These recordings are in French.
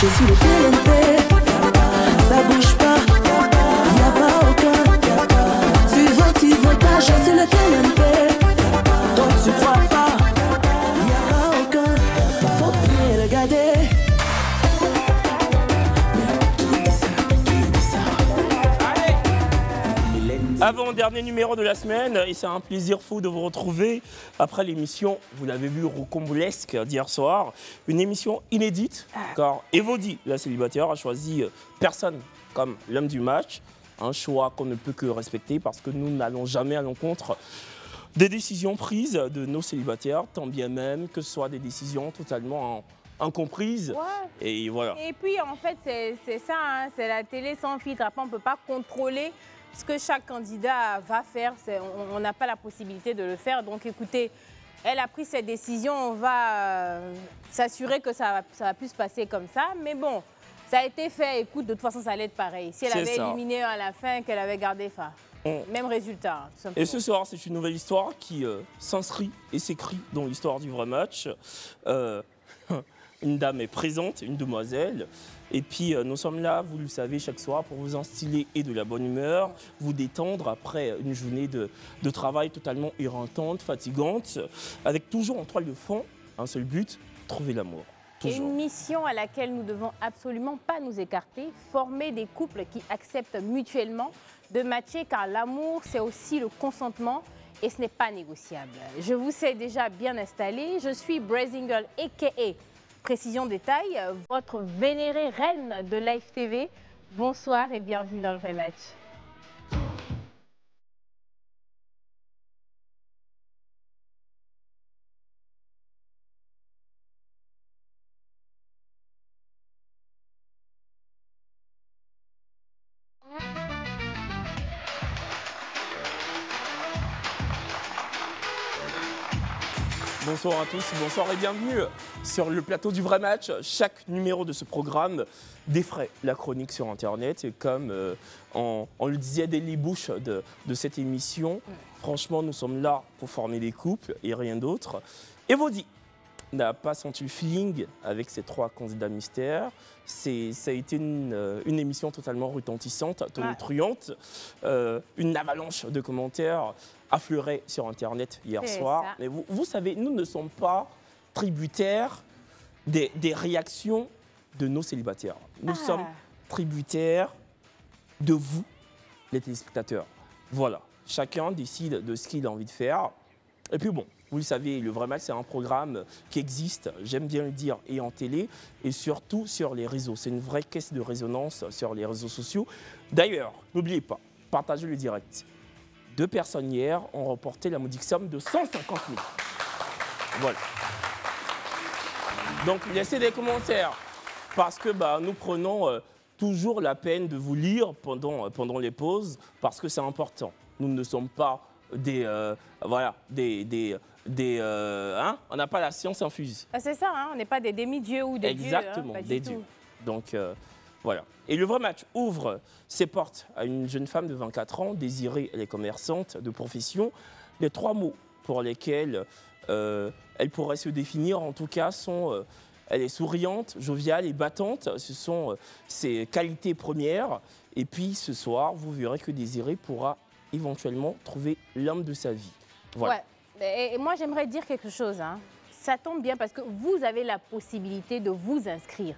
Je suis le TNT, ça bouge pas, y'a pas aucun. Tu veux pas, je suis le TNT. Donc tu crois pas, y'a pas aucun. Faut bien regarder. Avant-dernier numéro de la semaine, et c'est un plaisir fou de vous retrouver après l'émission, vous l'avez vu, rocambolesque d'hier soir, une émission inédite, car Evody, la célibataire, a choisi personne comme l'homme du match, un choix qu'on ne peut que respecter parce que nous n'allons jamais à l'encontre des décisions prises de nos célibataires, tant bien même que ce soit des décisions totalement incomprises. Ouais. Et voilà. Et puis en fait, c'est ça, hein, c'est la télé sans filtre. Après, on ne peut pas contrôler ce que chaque candidat va faire. On n'a pas la possibilité de le faire. Donc écoutez, elle a pris cette décision. On va s'assurer que ça va plus se passer comme ça. Mais bon, ça a été fait. Écoute, de toute façon, ça allait être pareil. Si elle avait éliminé à la fin, qu'elle avait gardé fin. Même résultat, hein, tout simplement. Et ce soir, c'est une nouvelle histoire qui s'inscrit et s'écrit dans l'histoire du vrai match. Une dame est présente, une demoiselle. Et puis, nous sommes là, vous le savez, chaque soir pour vous instiller et de la bonne humeur, vous détendre après une journée de travail totalement éreintante, fatigante, avec toujours en toile de fond un seul but, trouver l'amour. Une mission à laquelle nous ne devons absolument pas nous écarter, former des couples qui acceptent mutuellement de matcher, car l'amour, c'est aussi le consentement et ce n'est pas négociable. Je vous sais déjà bien installé, je suis Brazingle, a.k.a. Précision Détail, votre vénérée reine de Live TV. Bonsoir et bienvenue dans le vrai match. Bonsoir à tous, bonsoir et bienvenue sur le plateau du vrai match. Chaque numéro de ce programme défraie la chronique sur Internet. Et comme on le disait dès les bouches de cette émission, franchement, nous sommes là pour former des couples et rien d'autre. Evody n'a pas senti le feeling avec ces trois candidats mystères. Ça a été une émission totalement retentissante, tonitruante, une avalanche de commentaires affleurait sur Internet hier soir. Mais vous savez, nous ne sommes pas tributaires des réactions de nos célibataires. Nous sommes tributaires de vous, les téléspectateurs. Voilà, chacun décide de ce qu'il a envie de faire. Et puis bon, vous le savez, le vrai match, c'est un programme qui existe, j'aime bien le dire, et en télé, et surtout sur les réseaux. C'est une vraie caisse de résonance sur les réseaux sociaux. D'ailleurs, n'oubliez pas, partagez le direct. 2 personnes hier ont remporté la modique somme de 150 000. Voilà. Donc, laissez des commentaires, parce que nous prenons toujours la peine de vous lire pendant les pauses, parce que c'est important. Nous ne sommes pas on n'a pas la science infuse. C'est ça, hein, on n'est pas des demi-dieux ou des dieux. Exactement, des dieux. Donc, voilà. Et le vrai match ouvre ses portes à une jeune femme de 24 ans, désirée, elle est commerçante de profession. Les 3 mots pour lesquels elle pourrait se définir, en tout cas, sont elle est souriante, joviale et battante. Ce sont ses qualités premières. Et puis, ce soir, vous verrez que Désirée pourra éventuellement trouver l'homme de sa vie. Voilà. Ouais. Et moi, j'aimerais dire quelque chose. Hein. Ça tombe bien parce que vous avez la possibilité de vous inscrire.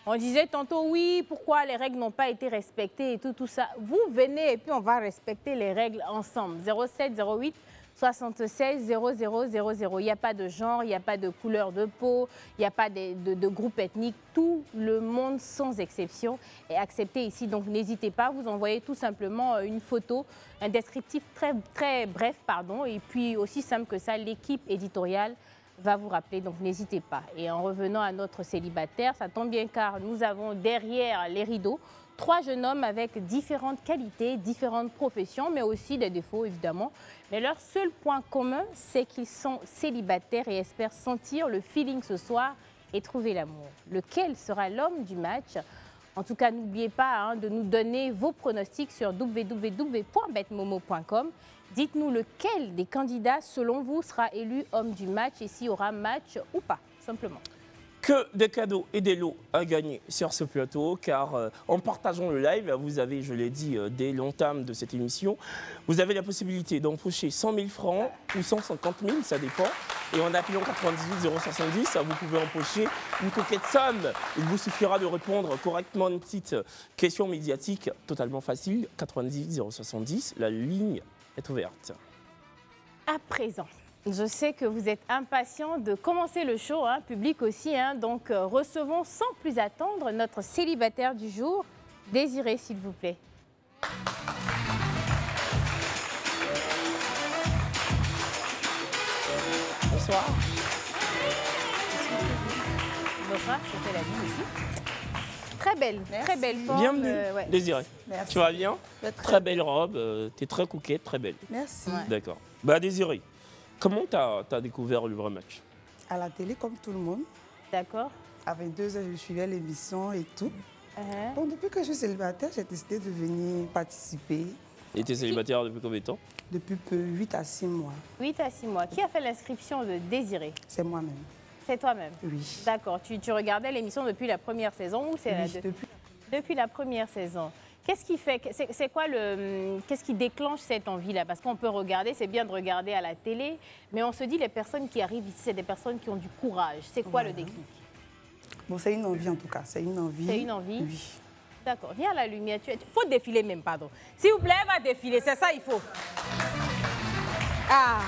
On disait tantôt, oui, pourquoi les règles n'ont pas été respectées et tout ça. Vous venez et puis on va respecter les règles ensemble. 07 08 76 00 00. Il n'y a pas de genre, il n'y a pas de couleur de peau, il n'y a pas de groupe ethnique. Tout le monde, sans exception, est accepté ici. Donc n'hésitez pas, vous envoyez tout simplement une photo, un descriptif très bref, et puis aussi simple que ça, l'équipe éditoriale va vous rappeler, donc n'hésitez pas. Et en revenant à notre célibataire, ça tombe bien car nous avons derrière les rideaux 3 jeunes hommes avec différentes qualités, différentes professions, mais aussi des défauts évidemment. Mais leur seul point commun, c'est qu'ils sont célibataires et espèrent sentir le feeling ce soir et trouver l'amour. Lequel sera l'homme du match? En tout cas, n'oubliez pas de nous donner vos pronostics sur www.betmomo.com. Dites-nous lequel des candidats, selon vous, sera élu homme du match et s'il y aura match ou pas, simplement. Que des cadeaux et des lots à gagner sur ce plateau, car en partageant le live, vous avez, je l'ai dit dès l'entame de cette émission, vous avez la possibilité d'empocher 100 000 francs ou 150 000, ça dépend. Et en appelant 98 070, vous pouvez empocher une coquette somme. Il vous suffira de répondre correctement à une petite question médiatique totalement facile. 98 070, la ligne est ouverte. À présent, je sais que vous êtes impatient de commencer le show, hein, public aussi. Hein, donc, recevons sans plus attendre notre célibataire du jour. Désiré, s'il vous plaît. Bonsoir. Bonsoir, c'était la vie ici. Très belle forme. Bienvenue, ouais. Désiré. Merci. Tu vas bien? Très belle robe, tu es très coquette, très belle. Merci. Ouais. D'accord. Bah Désiré, comment tu as découvert le vrai match? À la télé, comme tout le monde, D'accord. à 22 ans, je suivais l'émission et tout. Bon, depuis que je suis célibataire, j'ai décidé de venir participer Et tu es célibataire depuis combien de temps? depuis peu, 8 à 6 mois. 8 à 6 mois. Qui a fait l'inscription de Désiré? C'est moi-même. C'est toi-même. Oui. D'accord. Tu regardais l'émission depuis la première saison ou c'est Oui, depuis la première saison? Qu'est-ce qui fait, c'est quoi qu'est-ce qui déclenche cette envie-là? Parce qu'on peut regarder, c'est bien de regarder à la télé, mais on se dit les personnes qui arrivent ici, c'est des personnes qui ont du courage. C'est quoi le déclic? Bon, c'est une envie en tout cas. C'est une envie. C'est une envie? Oui. D'accord. Viens à la lumière. Il faut défiler même, pardon. S'il vous plaît, elle va défiler. C'est ça, il faut. Ah!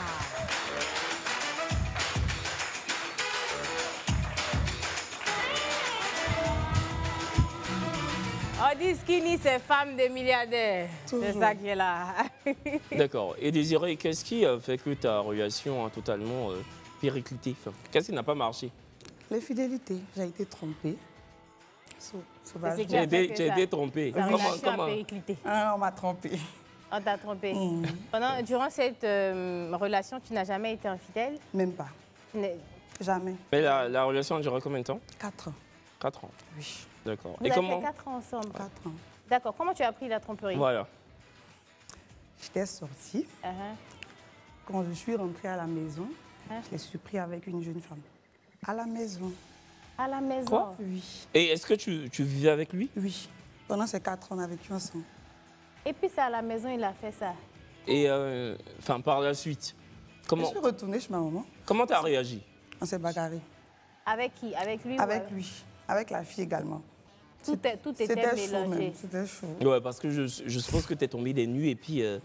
On dit skinny, c'est femme de milliardaires. C'est Toujours. ça qui est là. D'accord. Et Désiré, qu'est-ce qui a fait que ta relation a totalement périclité? Enfin, qu'est-ce qui n'a pas marché? L'infidélité. J'ai été trompée. Sauvage. C'est Tu as qui a fait été, que tu as ça? été trompé. La relation a périclité. Ah, on m'a trompée. On t'a trompé. Durant cette relation, tu n'as jamais été infidèle? Même pas. Jamais. Mais la relation a duré combien de temps? 4 ans. 4 ans. Oui. D'accord. Vous Et avez comment? fait 4 ans ensemble. 4 ans. D'accord. Comment tu as appris la tromperie? Voilà. J'étais sortie. Quand je suis rentrée à la maison, je l'ai surpris avec une jeune femme. À la maison. À la maison? Quoi? Oui. Et est-ce que tu vivais avec lui? Oui. Pendant ces 4 ans, on a vécu ensemble. Et puis c'est à la maison, il a fait ça. Et enfin, par la suite, Je comment suis retournée chez ma maman. tu as réagi? On s'est bagarré. Avec qui? Avec lui? Avec lui. Avec la fille également. Tout était C'était chaud mélangé. même. C'était chaud. Ouais, parce que je suppose que tu es tombé des nues et puis... Je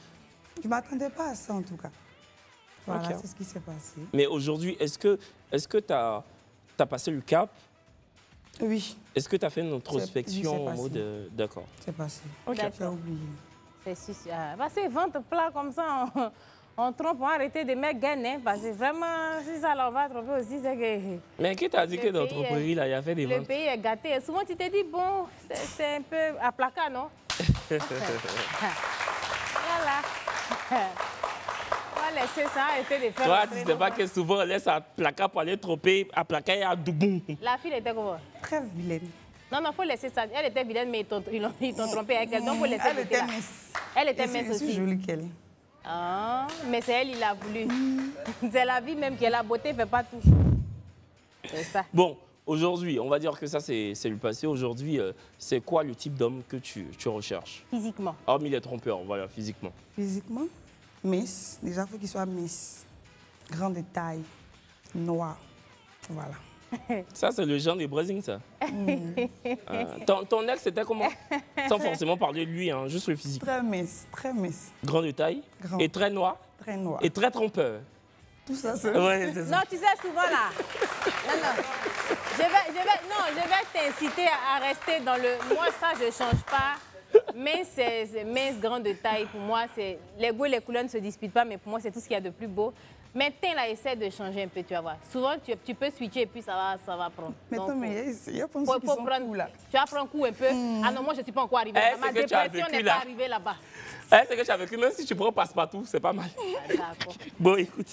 ne m'attendais pas à ça en tout cas. Voilà, Ok. c'est ce qui s'est passé. Mais aujourd'hui, est-ce que tu as passé le cap? Oui, Est-ce que tu as fait une introspection oui, c'est en passé. mode... D'accord. c'est passé. D'accord. J'ai oublié. C'est sûr. Parce que vente plat comme ça, on trompe, on arrêter de mettre gain. Hein, parce que vraiment, si ça, là, on va tromper aussi, c'est que... Mais qui t'a dit que dans ton pays, là, il y a fait des Le ventes? pays est gâté. Et souvent, tu te dis, bon, c'est un peu à placard, non? Voilà. On va laisser ça arrêter de faire... Toi, rentrer tu sais nos pas ventes. que souvent, on laisse à placard pour aller tromper, à placard et à douboum. La fille était comment? Très vilaine. Non, il faut laisser ça. Elle était vilaine, mais ils t'ont trompé avec elle. Donc, il faut laisser Elle côté était là. mince. Elle était Je suis- mince Je suis aussi. jolie qu'elle. Ah, mais c'est elle, il a voulu. C'est la vie même qui est la beauté, ne fait pas tout. C'est ça. Bon, aujourd'hui, on va dire que ça, c'est le passé. Aujourd'hui, c'est quoi le type d'homme que tu recherches? Physiquement. Hormis les trompeurs, voilà, physiquement. Physiquement, mince. Déjà, il faut qu'il soit mince. Grand de taille. Noir. Voilà. Ça, c'est le genre des Brésil, ça. Ton ex, c'était comment? Sans forcément parler de lui, hein, juste le physique. Très mince. Très mince. Grand de taille, Grand. et très noir, Très noir. et très trompeur. Tout ça, c'est... Ouais, c'est ça. Non, tu sais, souvent là. Non. Je vais t'inciter à rester dans le. Moi, ça, je ne change pas. Mais c'est mince, grand de taille. Pour moi, c'est les goûts et les couleurs ne se disputent pas, mais pour moi, c'est tout ce qu'il y a de plus beau. Maintenant, là, essaie de changer un peu, tu vas voir. Souvent, tu peux switcher et puis ça va prendre. Maintenant, Donc, mais il y a plein de faut ceux qui sont prendre. cool, là. Tu vas prendre un coup un peu. Ah non, moi, je ne suis pas encore arrivée. Eh, Ma c'est que tu as dépression vécu, n'est là. pas arrivée là-bas. C'est que tu as vécu, même si tu prends passe-partout, c'est pas mal. Ah, d'accord. Bon, écoute.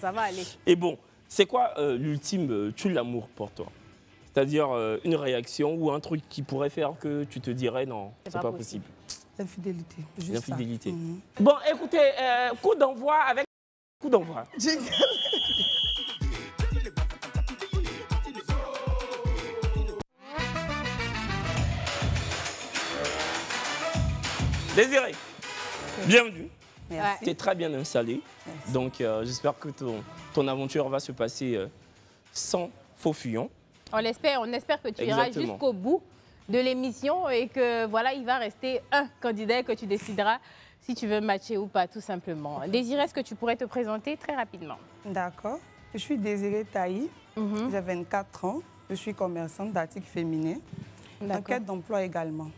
Ça va aller. Et bon, c'est quoi l'ultime tue l'amour pour toi? C'est-à-dire une réaction ou un truc qui pourrait faire que tu te dirais non, c'est pas possible. L'infidélité. juste ça. L'infidélité. Mhm. Bon, écoutez, coup d'envoi avec coup d'envoi. Jingle. Désiré, bienvenue. Merci. Tu es très bien installé. Merci. Donc, j'espère que ton aventure va se passer sans faux fuyants. On espère que tu iras Exactement. jusqu'au bout de l'émission et que voilà, il va rester un candidat et que tu décideras si tu veux matcher ou pas, tout simplement. Désiré, est-ce que tu pourrais te présenter très rapidement? D'accord. Je suis Désirée Taï, j'ai 24 ans. Je suis commerçante d'articles féminins. En quête d'emploi également.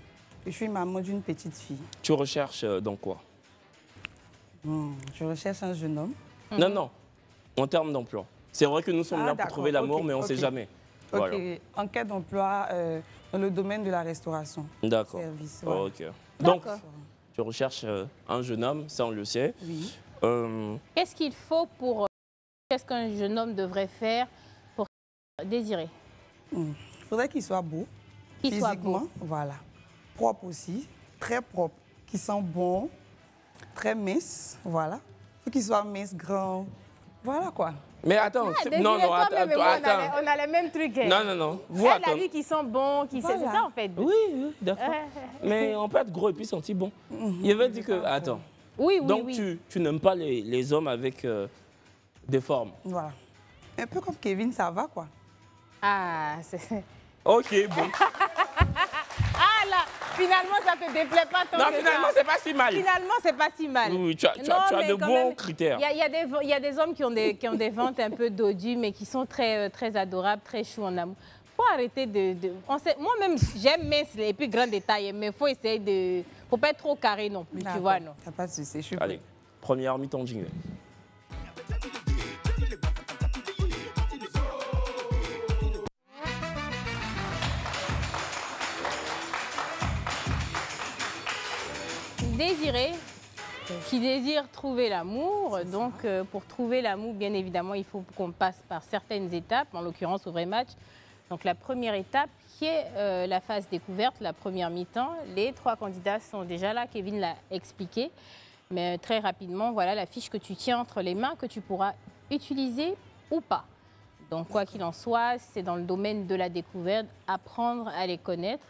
Je suis maman d'une petite fille. Tu recherches dans quoi? Je recherche un jeune homme. Non, non, en termes d'emploi. C'est vrai que nous sommes là pour d'accord, trouver l'amour, ok, mais on ne sait ok. jamais. Ok, Voilà. en quête d'emploi dans le domaine de la restauration. D'accord. Service, voilà. Ok. Donc, D'accord. tu recherches un jeune homme, ça on le sait. Oui. Qu'est-ce qu'il faut pour... Qu'est-ce qu'un jeune homme devrait faire pour désirer? Il faudrait qu'il soit beau. Qu'il soit physiquement, beau. voilà. Propre aussi, très propre, qui sent bon, très mince, voilà. Il faut qu'il soit mince, grand, voilà quoi. Mais attends, Désiré, non, non, toi-même et moi, attends. on a les mêmes trucs. Hein. Non, non, non. Vous, Elle a attends. dit qu'ils sont bons, qu'ils Voilà. c'est ça en fait. Oui, oui, d'accord. Mais on peut être gros et puis sentir bon. Il veut dire que... Attends. Oui, oui, Donc, oui. tu n'aimes pas les hommes avec des formes. Voilà. Un peu comme Kevin, ça va quoi. Ah, c'est... Ok, bon. Ah là, finalement, ça te déplaît pas tant Non, que finalement, ça. c'est pas si mal. Finalement, c'est pas si mal. Oui, oui, tu as mais de quand bons même, critères. Il y a des hommes qui ont des ventes un peu dodus, mais qui sont très, très adorables, très choux en amour. Faut arrêter moi-même, j'aime mince et puis grand détail, mais faut essayer de... Faut pas être trop carré non plus, tu D'accord. vois, non. Y a pas de souci, je suis Allez, première mi-temps jingle. Désiré, qui désire trouver l'amour. Donc, pour trouver l'amour, bien évidemment, il faut qu'on passe par certaines étapes, en l'occurrence au vrai match. Donc, la première étape, qui est la phase découverte, la première mi-temps. Les 3 candidats sont déjà là, Kevin l'a expliqué. Mais très rapidement, voilà la fiche que tu tiens entre les mains, que tu pourras utiliser ou pas. Donc, quoi qu'il en soit, c'est dans le domaine de la découverte, apprendre à les connaître.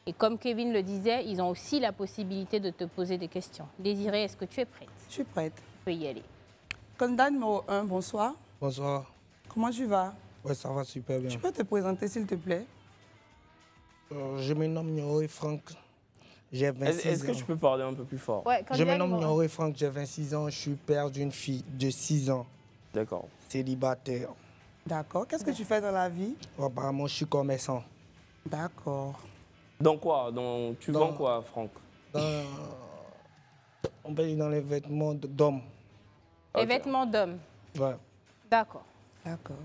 Et comme Kevin le disait, ils ont aussi la possibilité de te poser des questions. Désiré, est-ce que tu es prête? Je suis prête. Tu peux y aller. Candidat numéro 1, bonsoir. Bonsoir. Comment tu vas? Ouais, ça va super bien. Tu peux te présenter s'il te plaît? Je me nomme Nioré Franck. J'ai 26 ans. Est-ce que tu peux parler un peu plus fort? Ouais, Je me candidat nomme numéro un. Nioré Franck, j'ai 26 ans. Je suis père d'une fille de 6 ans, D'accord. célibataire. D'accord. Qu'est-ce que tu fais dans la vie? Apparemment, je suis commerçant. D'accord. Dans quoi? Tu vends Dans- quoi, Franck? On peut dire dans les vêtements d'hommes. Les Ok. vêtements d'homme. Ouais. D'accord. D'accord.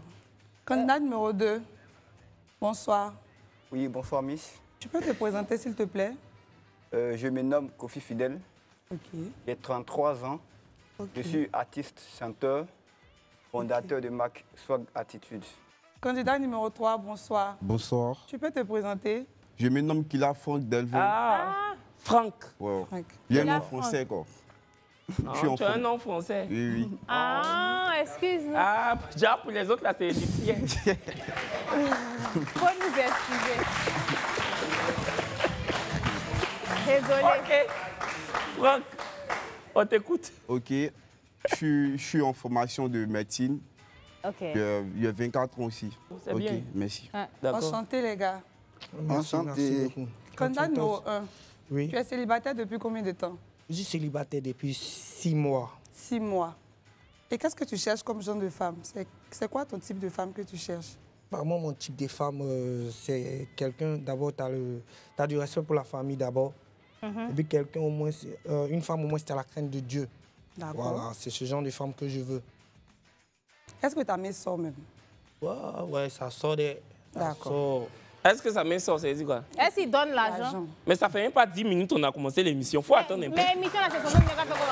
Candidat numéro 2, bonsoir. Oui, bonsoir Miss. Tu peux te présenter s'il te plaît? Je me nomme Kofi Fidel, Ok. j'ai 33 ans. Ok. Je suis artiste, chanteur, fondateur de marque Swag Attitude. Candidat numéro 3, bonsoir. Bonsoir. Tu peux te présenter? Je me nomme Kila Franck Delvaux. Ah, Franck. Wow. Franck. J'ai un Kila nom français, quoi. Ah, suis en tu as un forme. nom français. Oui, oui. Ah, excuse-moi. Ah, déjà pour les autres, là, c'est égyptien. Faut nous excuser. Désolée. Ok. Franck, on t'écoute. Ok. Je suis en formation de médecine. Ok. J'ai 24 ans aussi. C'est Ok, bien. merci. D'accord. Enchanté les gars. Merci, Enchanté. merci beaucoup. Candidat numéro 1, Oui. tu es célibataire depuis combien de temps? Je suis célibataire depuis 6 mois. 6 mois. Et qu'est-ce que tu cherches comme genre de femme? C'est quoi ton type de femme que tu cherches? Moi, mon type de femme, c'est quelqu'un, d'abord, tu as du respect pour la famille d'abord. Et puis quelqu'un au moins, une femme au moins, c'est à la crainte de Dieu. D'accord. Voilà, c'est ce genre de femme que je veux. Est-ce que ta mère sort même? Ouais, ça sort des... ça D'accord. sort. Est-ce que ça met ça, c'est dit quoi? Est-ce qu'il donne l'argent? L'argent. Mais ça fait même pas 10 minutes qu'on a commencé l'émission. Faut attendre un peu. Mais l'émission, là, c'est son nom, il a fait comment?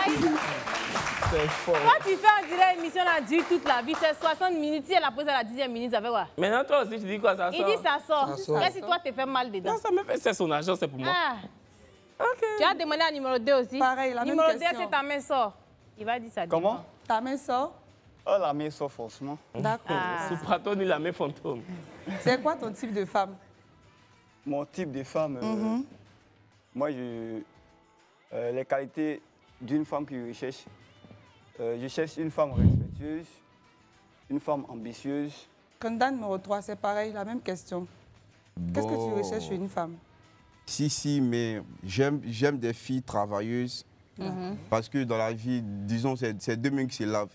Aïe. C'est fort. Quand tu fais on dirait l'émission là dure toute la vie, c'est 60 minutes. Si elle a posé à la 10e minute, ça fait quoi? Maintenant, toi aussi, tu dis quoi, ça Il sort? dit ça sort. Ça sort. Qu'est-ce que toi, te fais mal dedans? Non, ça me fait, c'est son argent, c'est pour moi. Ah. Ok. Tu as demandé à numéro 2 aussi? Pareil, la même numéro 2, question. c'est ta main sort. Il va dire ça. Comment? dépend. Ta mère sort? Oh, la main sort forcément. D'accord. Sous Praton, il a mis fantôme. C'est quoi ton type de femme? Mon type de femme, Moi, les qualités d'une femme que je cherche une femme respectueuse, une femme ambitieuse. Candidat numéro 3, c'est pareil, la même question. Qu'est-ce que tu Bon. recherches chez une femme? Si, mais j'aime des filles travailleuses. Parce que dans la vie, disons, c'est deux mains qui se lavent.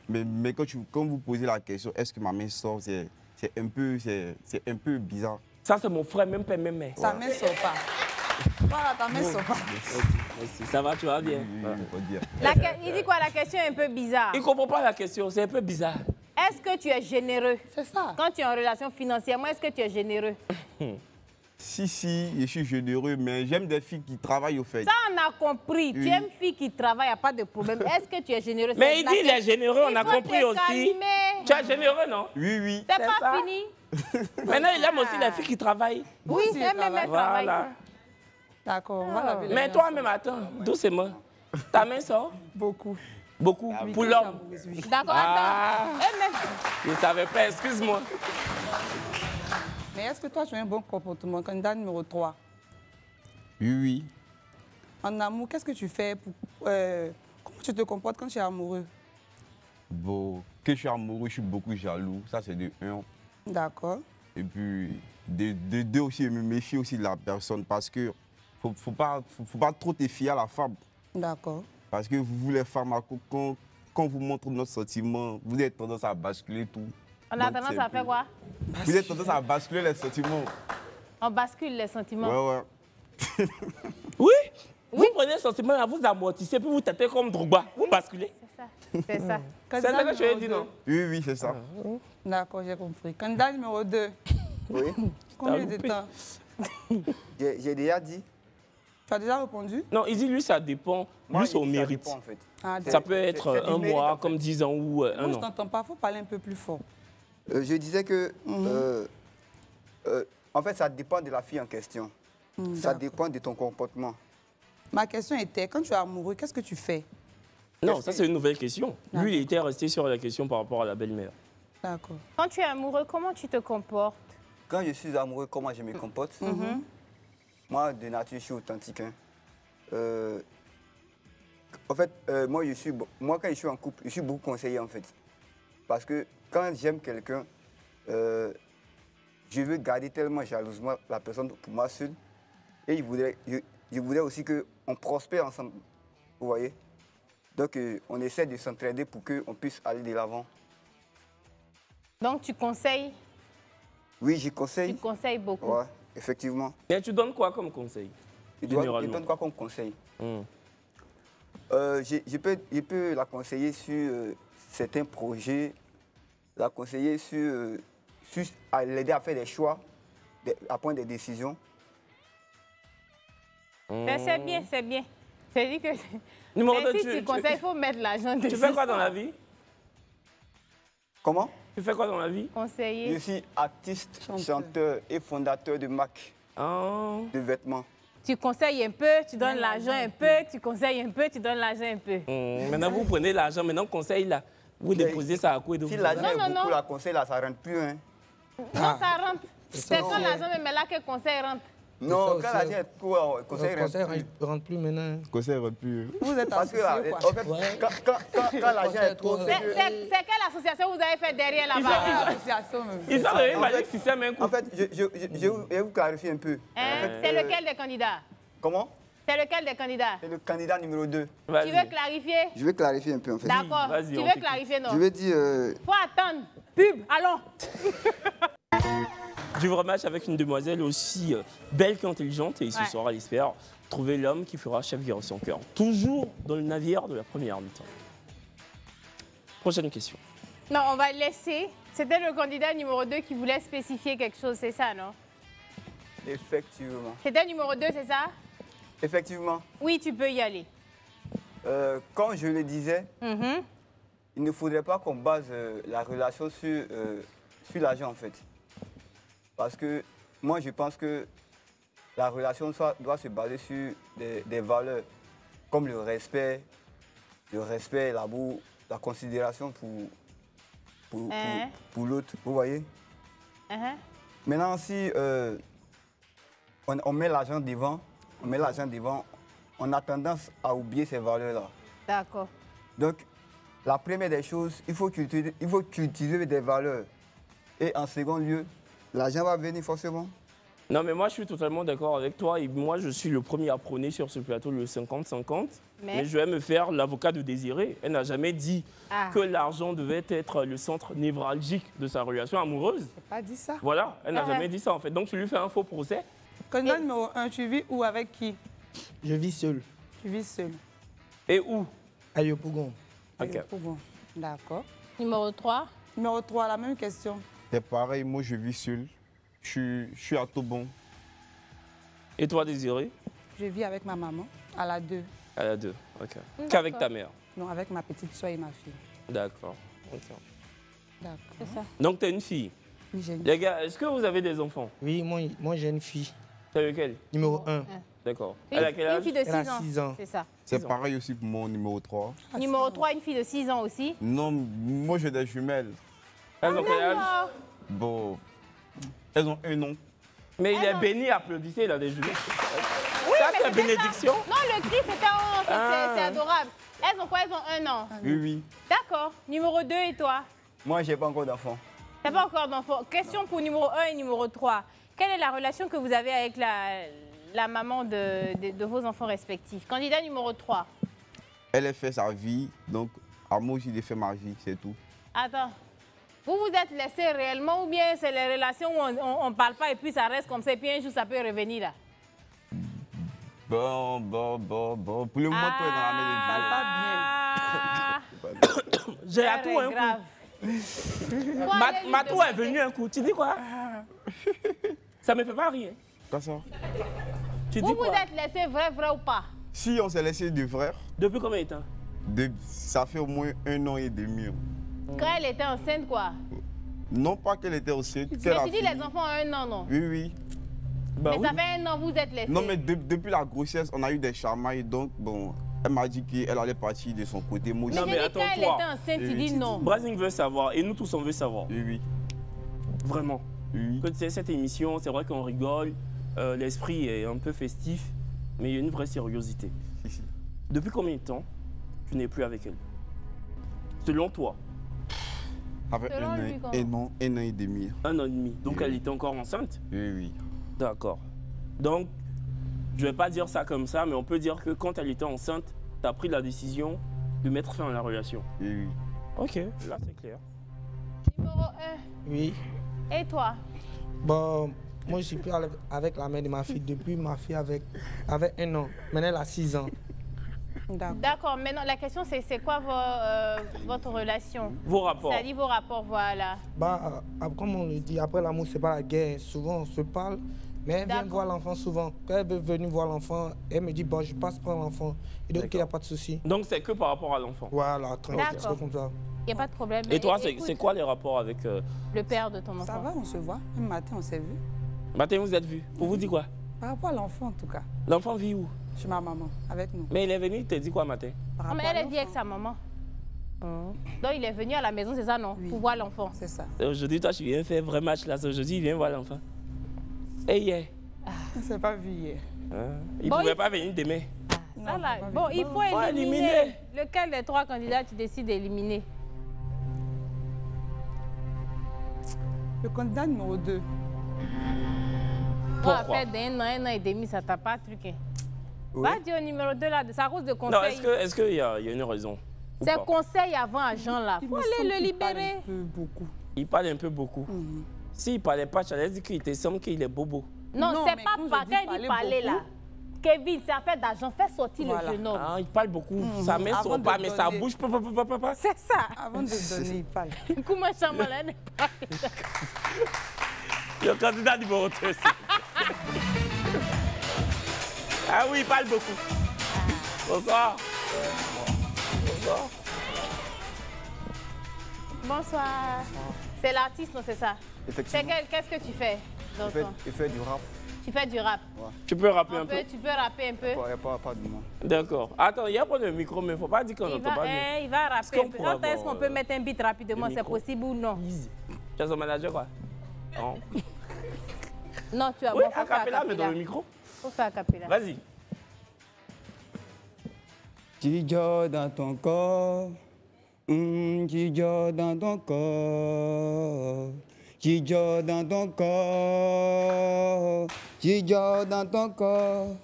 Mais quand vous posez la question, est-ce que ma main sort, c'est un peu bizarre. Ça, c'est mon frère, même père, même mère. Sa main ne sort pas. Voilà, ta main ne sort pas. Merci. Ça va, tu vas bien. Oui, on peut dire. Il dit quoi? La question est un peu bizarre. Il ne comprend pas la question, c'est un peu bizarre. Est-ce que tu es généreux? C'est ça. Quand tu es en relation financièrement, est-ce que tu es généreux? Si, je suis généreux, mais j'aime des filles qui travaillent au fait. Ça, on a compris. Oui. Tu aimes fille qui travaille, il n'y a pas de problème. Est-ce que tu es généreux? Mais il dit il est généreux, on a compris aussi. Calmer. Tu es généreux, non? Oui. C'est C'est pas ça. fini. Maintenant, il aime aussi les filles qui travaillent. Oui, aussi, c'est je même un travail. Voilà. D'accord, on va laver les Mais mains toi-même, attends, doucement. Ta main sort beaucoup. beaucoup Oui, pour que l'homme. ça brise, oui. D'accord, Ah. attends. Eh, mais- Je ne savais pas, excuse-moi. Mais est-ce que toi, tu as un bon comportement? Candidat numéro 3. Oui. En amour, qu'est-ce que tu fais pour, comment tu te comportes quand tu es amoureux? Bon, que je suis amoureux, je suis beaucoup jaloux. Ça, c'est de 1. D'accord. Et puis, de 2 aussi, je me méfie aussi de la personne parce que faut pas trop te fier à la femme. D'accord. Parce que vous, les femmes, quand vous montrez notre sentiment, vous avez tendance à basculer tout. On a Donc, tendance c'est à un peu- faire quoi? Vous avez tendance à basculer les sentiments. On bascule les sentiments. Ouais. Oui. Vous prenez le sentiment, vous amortissez, puis vous tapez comme Drogba. Vous basculez. C'est ça. C'est ça. C'est ça que je lui ai dit, non? Oui, c'est ça. D'accord, j'ai compris. Candidat numéro 2. Oui, Combien de loupé. temps? j'ai déjà dit. Tu as déjà répondu? Non, il dit lui, ça dépend. Moi, Lui, c'est au ça mérite. dépend, en fait. Ah, Ça peut être c'est du un mérite, mois, en fait. comme 10 ans ou un Moi, je an. t'entends pas. Il faut parler un peu plus fort. Je disais que, en fait, ça dépend de la fille en question. Ça D'accord. dépend de ton comportement. Ma question était, quand tu es amoureux, qu'est-ce que tu fais? Non, ça, c'est une nouvelle question. D'accord. Lui, il était resté sur la question par rapport à la belle-mère. D'accord. Quand tu es amoureux, comment tu te comportes? Quand je suis amoureux, comment je me comporte? Moi, de nature, je suis authentique. Hein. En fait, moi, quand je suis en couple, je suis beaucoup conseillé, en fait. Parce que quand j'aime quelqu'un, je veux garder tellement jalousement la personne pour moi seule. Et je voudrais aussi qu'on prospère ensemble. Vous voyez? Donc, on essaie de s'entraider pour qu'on puisse aller de l'avant. Donc, tu conseilles? Oui, je Tu conseille. conseilles beaucoup. Ouais, effectivement. Mais tu donnes quoi comme conseil? Je Généralement. donne quoi comme conseil? Hmm. Je peux la conseiller sur certains projets, la conseiller sur l'aider à faire des choix, à prendre des décisions. Mais c'est bien, c'est bien. C'est dit que... Numéro Mais deux, si tu conseilles, il faut mettre l'argent dessus. tu fais quoi dans la vie? Comment? Tu fais quoi dans la vie? Je Conseiller. suis artiste, chanteur et fondateur de marque Ah. de vêtements. Tu conseilles un peu, tu donnes l'argent un peu, tu conseilles un peu, tu donnes l'argent un peu. Maintenant, vous prenez l'argent, maintenant, conseil là. Vous déposez ça à quoi de Si vous? l'argent est non, beaucoup, non. la conseil, là, ça ne rentre plus. Hein. Non, ça rentre. C'est quand l'argent est là que le conseil rentre. Non, ça quand aussi, l'argent est trop, le conseil Le ne conseil rentre plus. ne rentre plus maintenant. Conseil rentre plus. Vous êtes Parce que là, associés, en quoi. fait, Ouais. quand l'argent est trop, C'est- c'est que- C'est quelle association vous avez fait derrière là-bas? Association, même. Ils sont le En magic fait- système un coup. En fait, je vais vous clarifier un peu. Hein? En fait, C'est lequel des candidats? Comment? C'est lequel des candidats? C'est le candidat numéro 2. Tu Vas-y. veux clarifier? Je vais clarifier un peu, en fait. D'accord. vas-y, Tu on veux t'écoute. clarifier, non? Je vais dire... Faut attendre. Pub, allons. Du vrai match avec une demoiselle aussi belle qu'intelligente et ce Ouais. soir, elle espère trouver l'homme qui fera chavirer son cœur. Toujours dans le navire de la première mi-temps. Prochaine question. Non, on va laisser. C'était le candidat numéro 2 qui voulait spécifier quelque chose, c'est ça, non? Effectivement. C'était le numéro 2, c'est ça? Effectivement. Oui, tu peux y aller. Comme je le disais, Mhm. il ne faudrait pas qu'on base la relation sur l'argent, en fait. Parce que moi, je pense que la relation doit se baser sur des valeurs comme le respect, l'amour, la considération pour l'autre. Vous voyez? Uh-huh. Maintenant, si on met l'argent devant, on met l'argent devant, on a tendance à oublier ces valeurs-là. D'accord. Donc, la première des choses, il faut cultiver des valeurs. Et en second lieu, l'argent va venir forcément. Non, mais moi, je suis totalement d'accord avec toi. Et moi, je suis le premier à prôner sur ce plateau le 50-50. Mais je vais me faire l'avocat de Désiré. Elle n'a jamais dit que l'argent devait être le centre névralgique de sa relation amoureuse. Je n'ai pas dit ça. Voilà, elle n'a jamais dit ça, en fait. Donc, tu lui fais un faux procès. Candidat numéro 1, tu vis où, avec qui? Je vis seul. Tu vis seul. Et où? À Yopougon. Ok. D'accord. Numéro 3. Numéro 3, la même question. C'est pareil, moi je vis seul. Je suis à Tobon. Et toi, Désiré? Je vis avec ma maman, à la 2. À la 2, ok. Qu'avec ta mère? Non, avec ma petite soeur et ma fille. D'accord. Ok. D'accord. C'est ça. Donc, tu es une fille. Oui, j'ai une Les gars, est-ce que vous avez des enfants? Oui, moi j'ai une fille. C'est lequel? Numéro 1. D'accord. Elle a quel âge? Une fille de 6 Elle a ans. 6 ans. C'est ça. C'est pareil aussi pour mon numéro 3. Numéro 3, une fille de 6 ans aussi. Non, moi j'ai des jumelles. Elles ont quel âge? Ah, Bon, elles ont un an. Mais il est béni, applaudissez, il a des jumelles. Ça, c'est bénédiction. non, le cri, c'était c'est adorable. Elles ont quoi? Elles ont 1 an. Oui, oui. D'accord. Numéro 2 et toi? Moi, je n'ai pas encore d'enfant. T'as pas encore d'enfant. Question pour numéro 1 et numéro 3. Quelle est la relation que vous avez avec la maman de vos enfants respectifs? Candidat numéro 3. Elle a fait sa vie, donc à moi aussi j'ai fait ma vie, c'est tout. Attends. Vous vous êtes laissé réellement ou bien c'est les relations où on ne parle pas et puis ça reste comme ça et puis un jour ça peut revenir là? Bon. Pour le moment, toi, dans la main de Dieu. J'ai à tout un grave. coup. Matou est venu un coup. Tu dis quoi? Ça me fait pas rire. Comme ça. Tu dis Vous quoi? vous êtes laissé vrai ou pas? Si on s'est laissé de frères, Depuis combien de temps? ça fait au moins 1 an et demi. Quand elle était enceinte quoi? Non pas qu'elle était enceinte. Mais tu dis les enfants ont 1 an, non? Oui, oui. Bah mais oui. ça fait 1 an vous êtes laissés. Non, mais depuis la grossesse, on a eu des chamailles, donc bon, elle m'a dit qu'elle allait partir de son côté. Moi aussi. Non, mais mais j'ai dit quand elle attends-toi. était enceinte, tu Oui, dis non. Brazing veut savoir et nous tous on veut savoir. Oui, oui. Vraiment. Oui. Que c'est cette émission, c'est vrai qu'on rigole, l'esprit est un peu festif, mais il y a une vraie sériosité. Si. Depuis combien de temps tu n'es plus avec elle? Selon toi? Avec Selon lui, comment? 1 an et demi. 1 an et demi. Donc Oui. elle était encore enceinte? Oui, oui. D'accord. Donc, je ne vais pas dire ça comme ça, mais on peut dire que quand elle était enceinte, tu as pris la décision de mettre fin à la relation. Oui, oui. Ok, là c'est clair. Numéro 1. Oui. Et toi? Bon, moi, je suis plus avec la mère de ma fille depuis ma fille avait 1 an. Maintenant, elle a 6 ans. D'accord. D'accord. Maintenant, la question, c'est quoi votre relation? Vos rapports. C'est-à-dire vos rapports, voilà. Bah, comme on le dit, après l'amour, c'est pas la guerre. Souvent, on se parle, mais elle vient D'accord. voir l'enfant souvent. Quand elle veut venir voir l'enfant, elle me dit, bon, je passe par l'enfant. Et donc, il n'y a pas de souci. Donc c'est que par rapport à l'enfant. Voilà, tranquille, D'accord. c'est comme ça. Il n'y a pas de problème. Et toi, Écoute, c'est quoi les rapports avec... le père de ton enfant? Ça va, on se voit. Un matin, on s'est vu. Matin, vous êtes vus. Pour vous dire quoi? Par rapport à l'enfant, en tout cas. L'enfant vit où? Chez ma maman, avec nous. Mais il est venu, il t'a dit quoi matin? Par Non, mais rapport à elle est vit avec l'enfant. sa maman. Donc il est venu à la maison, c'est ça, non? Oui. Pour voir l'enfant. C'est ça. Aujourd'hui, toi, tu viens faire un vrai match là. Aujourd'hui, il vient voir l'enfant. Et hier? On ne s'est pas vu hier. Il ne Bon, pouvait il- pas venir demain. Ça, là. pas Bon, vu. il faut Faut éliminer. éliminer. Lequel des 3 candidats tu décides d'éliminer? Le candidat numéro 2. Toi, Pourquoi? après d'un an, 1 an et demi, ça t'a pas truqué. Oui. Va dire au numéro 2 là, c'est à cause de Non, conseils. est-ce qu'il y a une raison? ou C'est pas? conseil avant agent là. Il Faut me aller semble le qu'il parle libérer. un peu beaucoup. Il parle un peu beaucoup. S'il ne parlait pas, tu allais dire qu'il te semble qu'il est bobo. Non, Non, c'est mais pas quand je par dis quand il parler dit parler là. beaucoup- Kevin, c'est affaire d'argent. Fais sortir Voilà. le jeune homme. Ah, il parle beaucoup. Sa main Avant sort de pas, mais ça donner. bouge. C'est ça. Avant de donner, il parle. Comment ça m'a l'air? Le candidat numéro 2 aussi. Ah oui, il parle beaucoup. Bonsoir. Bonsoir. Bonsoir. C'est l'artiste, non, c'est ça? Effectivement. Qu'est-ce que tu fais dans ton... Il fait du rap. Tu fais du rap. Tu peux rapper un peu? Tu peux rapper un peu? Pas de moi. D'accord. Attends, il y a pas de micro, mais il ne faut pas dire qu'on Il n'entend va, pas bien. il va rapper qu'on un peu. pourra Attends, est-ce avoir, qu'on peut mettre un beat rapidement? le C'est micro? possible ou non? Easy. Tu as son manager, quoi? Non. Non, tu as Oui, bon, faut a faire cappella, mais dans acapella. le micro. Faut faire capella. Vas-y. Tu dors dans ton corps, tu dors dans ton corps, tu dors dans ton corps, tu dors dans ton corps.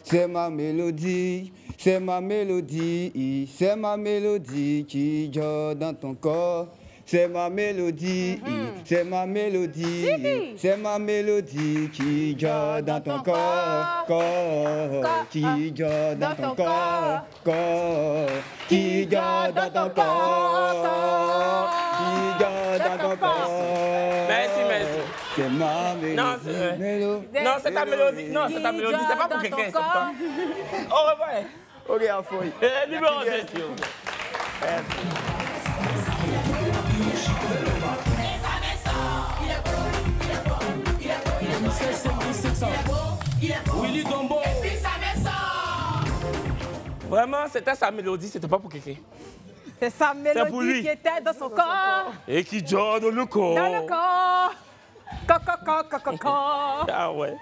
C'est ma mélodie, c'est ma mélodie, c'est ma mélodie qui dort dans ton corps. C'est ma mélodie, c'est ma mélodie, c'est ma mélodie qui dort dans ton corps, qui dort dans ton corps, qui dort dans ton corps, qui dort dans ton corps. Merci, merci. C'est ma mélodie. Non, c'est ta mélodie. Non, c'est ta mélodie. C'est pas pour quelqu'un, c'est pour toi. Au revoir. Ok, à fouille. Numéro 2, s'il vous plaît. Willy Gombo. Vraiment, c'était sa mélodie, c'était pas pour quelqu'un. C'est sa pour mélodie lui. qui était dans son corps. Et qui dort dans le corps. Dans le corps. Ah ouais.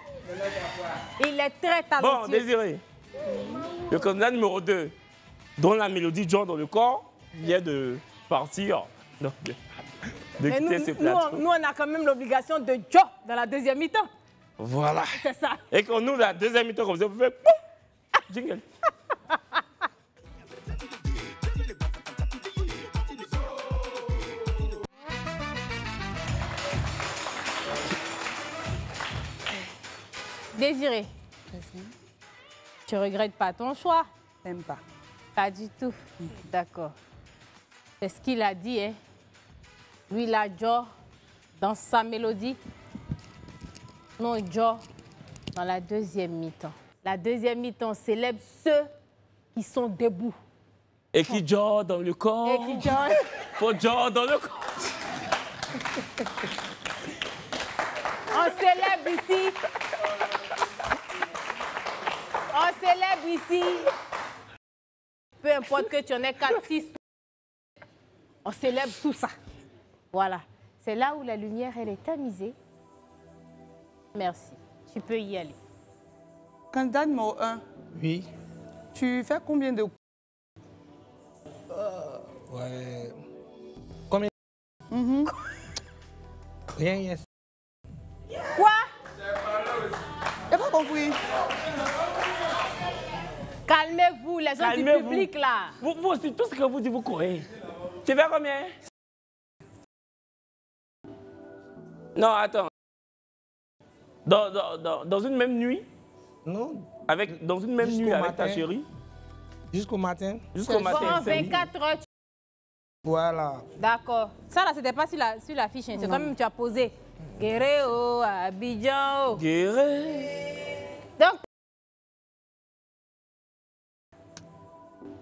Il est très Bon, talentueux. Désiré. Le candidat numéro 2, dont la mélodie dort dans le corps, vient de partir. Non, de Mais quitter ce plateau. nous, on a quand même l'obligation de Joe dans la deuxième mi-temps. Voilà. C'est ça. Et quand nous, la deuxième mi-temps, comme ça, vous faites poum, jingle. Désiré, tu regrettes pas ton choix? Même pas. Pas du tout. D'accord. C'est ce qu'il a dit, hein. Lui, il a Joe dans sa mélodie. Non, Joe dans la deuxième mi-temps. La deuxième mi-temps célèbre ceux qui sont debout. Et qui dort dans le corps. Et qui Joe... Faut dort dans le corps. On célèbre ici. On célèbre ici. Peu importe que tu en aies 4, 6. On célèbre tout ça. Voilà. C'est là où la lumière, elle est tamisée. Merci. Tu peux y aller. Candidat numéro 1, Oui. tu fais combien de... Ouais. Combien? Rien. Quoi? J'ai pas compris. Calmez-vous, les gens du Calmez-vous. public là. Vous aussi, tout ce que vous dites, vous courez. Tu fais combien? Non, attends. Dans une même nuit, Non. dans une même Jusqu'au nuit avec ta matin. chérie, Jusqu'au matin. jusqu'au Bon, matin. en 24 heures, Voilà. d'accord. Ça là, c'était pas sur la fiche. Hein. C'est toi-même tu as posé. Guéréo, Abidjan. Guéret. Donc,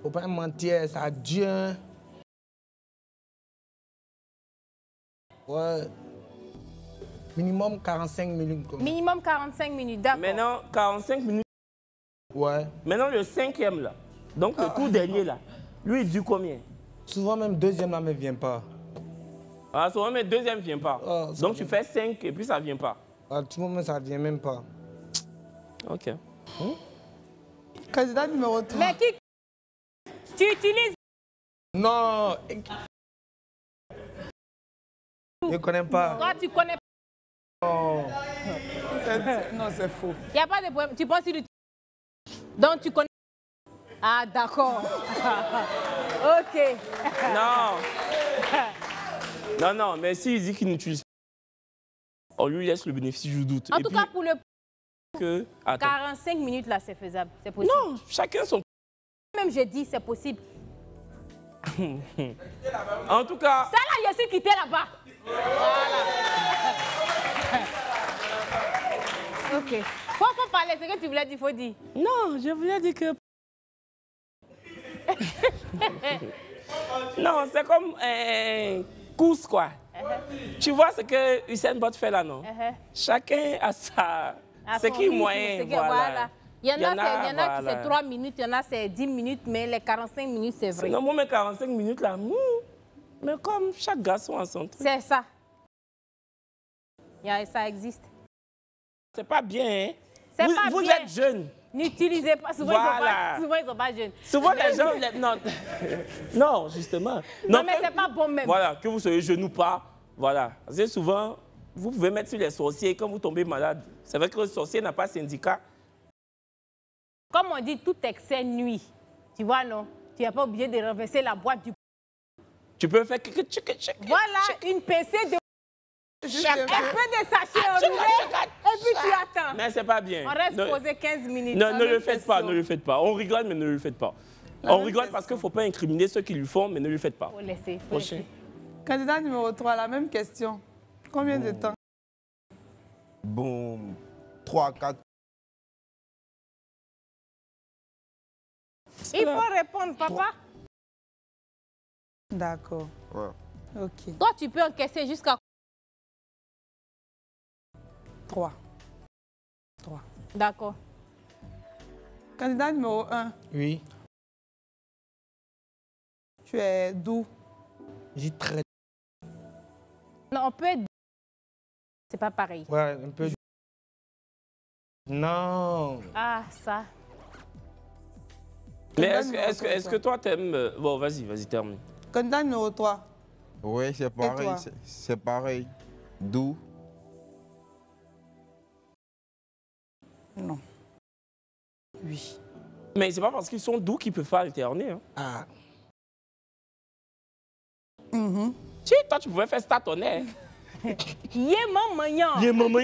Faut pas mentir, ça dure. Ouais. Minimum 45 minutes. Comme. minimum 45 minutes, d'accord. Maintenant, 45 minutes. Ouais. Maintenant, le 5e là. Donc, le tout dernier là. Lui, il dure combien? Souvent même deuxième là ne vient pas. Ah, souvent, mais deuxième ne vient pas. Ah, ça Donc, vient. tu fais 5 et puis ça ne vient pas. À tout moment ça vient même pas. Ok. Candidat numéro 3. Mais qui... Tu utilises... Non. Je connais pas. Toi, tu connais... Non. Non, c'est faux. Il n'y a pas de problème. Tu penses qu'il... Donc, tu connais... Ah, d'accord. OK. Non. Non, non, mais s'il dit qu'il n'utilise pas, on lui laisse le bénéfice du doute. En Et tout puis cas, pour le que... Attends. 45 minutes, là, c'est faisable. C'est possible. Non, chacun son... Même je dis, c'est possible. En tout cas, Ça, là, je suis quitté là-bas. Voilà. OK. Faut parler. Ce que tu voulais dire, faut dire. non, je voulais dire que... Non, c'est comme course, quoi. Tu vois ce que Usain Bolt fait là, non? Chacun a sa... À C'est son qui rythme, moyen, c'est que, voilà. Il y en a, qui voilà. c'est 3 minutes, il y en a c'est 10 minutes, mais les 45 minutes, c'est vrai. Non, moi, mes 45 minutes là, mais comme chaque garçon a son truc. C'est ça. Ça existe. C'est pas bien, hein? C'est pas Vous bien. êtes jeune. N'utilisez pas. Souvent, Voilà. ils sont pas jeunes. Souvent, les gens... Non, non, justement. Non, mais c'est pas bon même. Voilà, que vous soyez jeune ou pas. Voilà. Parce que souvent, vous pouvez mettre sur les sorciers quand vous tombez malade. C'est vrai que le sorcier n'a pas syndicat. Comme on dit, tout excès nuit. Tu vois, non? Tu n'es pas obligé de renverser la boîte du... Tu peux faire... Voilà, une PC de... Un peu de sachets enroulés, et puis tu attends. Mais c'est pas bien. On reste posé 15 minutes. Non, ne le faites pas, ne le faites pas. On rigole, mais ne le faites pas. On rigole parce qu'il ne faut pas incriminer ceux qui le font, mais ne le faites pas. Faut laisser. Prochain. Candidat numéro 3, la même question. Combien de temps? Bon, 3 4. Il faut répondre, papa. D'accord. Ouais. Ok. Toi, tu peux encaisser jusqu'à... 3. 3. D'accord. Candidat numéro 1, Oui. tu es d'où? J'ai très... Non, on peut être... C'est pas pareil. Ouais, un peu... Non. Ah, ça. Mais est-ce que toi, t'aimes... Bon, vas-y, termine. Candidat numéro 3, Oui, c'est pareil. toi? C'est pareil. D'où? non. Oui. Mais c'est pas parce qu'ils sont doux qu'ils peuvent pas alterner. Hein. Ah. Si, toi, tu pouvais faire statonner. Yé, maman. Il est maman.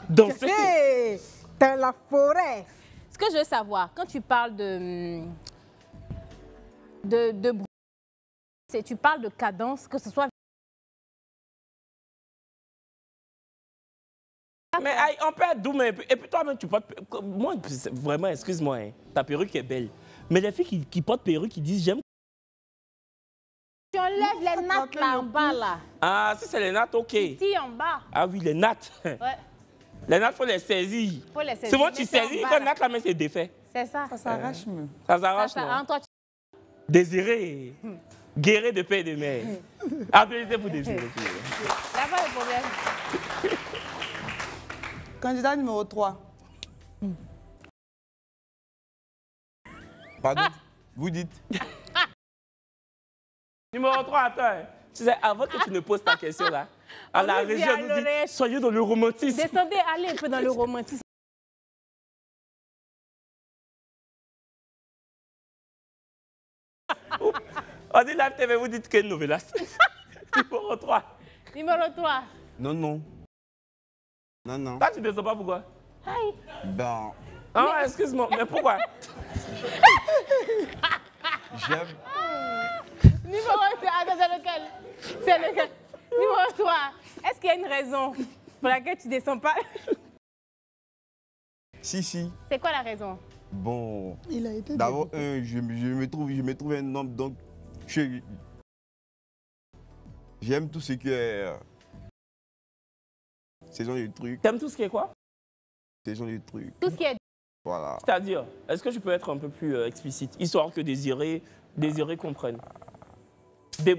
Danser. Hey, dans la forêt. Ce que je veux savoir, quand tu parles de tu parles de cadence, que ce soit... Mais aïe, on peut être doux, mais... Et puis toi-même, tu portes... Moi, vraiment, excuse-moi, hein, ta perruque est belle. Mais les filles qui portent perruque, qui disent j'aime... Tu enlèves les nattes là en bas, là. Ah, si c'est les nattes, ok. Si, en bas. Ah oui, les nattes. Ouais. Les nattes, il faut les saisir. Faut les saisir. Souvent, tu Mais c'est en saisis, bas, quand là. natte, là, mais c'est défait. C'est ça. Ça s'arrache mieux. Ça s'arrache, Ça, non? hein, toi, tu... Désiré. Guéret de paix et de mer. Applaudissez pour Désiré. Là, pas de problème. Candidat numéro 3, Pardon? Vous dites? Numéro 3, attends. Tu sais, avant que tu ne poses ta question là, à la On nous dit région, à on nous dit l'oreille. soyez dans le romantisme. Descendez, allez un peu dans le romantisme. On dit Live TV, vous dites quelle nouvelle? Numéro 3. Numéro 3. Non, non. Non, non. Toi, tu ne descends pas pourquoi? Aïe. Ben, Ah, excuse-moi, mais pourquoi? j'aime. Numéro 3. Attends, c'est lequel? C'est lequel? Numéro 3. Est-ce qu'il y a une raison pour laquelle tu ne descends pas? Si. C'est quoi la raison? Bon. il a été D'abord, je me trouve un homme, donc j'aime tout ce qui est saison du truc. T'aimes tout ce qui est quoi? Saison du truc. Tout ce qui est... Voilà. C'est-à-dire, est-ce que je peux être un peu plus explicite, histoire que Désiré comprenne? C'est-à-dire,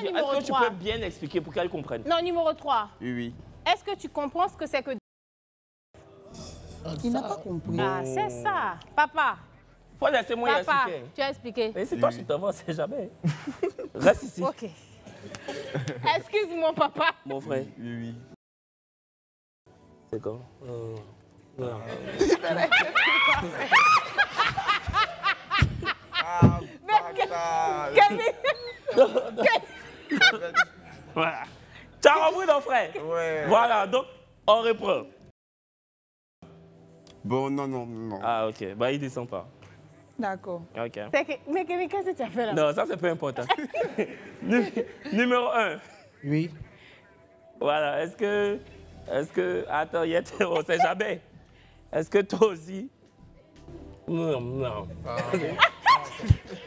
numéro est-ce que tu 3? peux bien expliquer pour qu'elle comprenne? Non, numéro 3. Oui. Est-ce que tu comprends ce que c'est que... Il n'a pas compris. Ah, c'est ça. Papa, Faut laisser moi papa, expliquer. tu as expliqué. Mais si toi, je t'avance, c'est jamais. Reste ici. Ok. Excuse-moi, papa. Mon frère, Oui. c'est quand? Ah, bâtard. Voilà. Tu as compris, ton frère? Ouais. Voilà, donc, on reprend. Bon, non. Ah, ok. Bah, il descend pas. D'accord. Ok. Mais qu'est-ce que tu as fait là? Non, ça, c'est pas important. Numéro 1. Oui. Voilà. Est-ce que... Attends, on sait jamais. Est-ce que toi aussi... Non. Ça,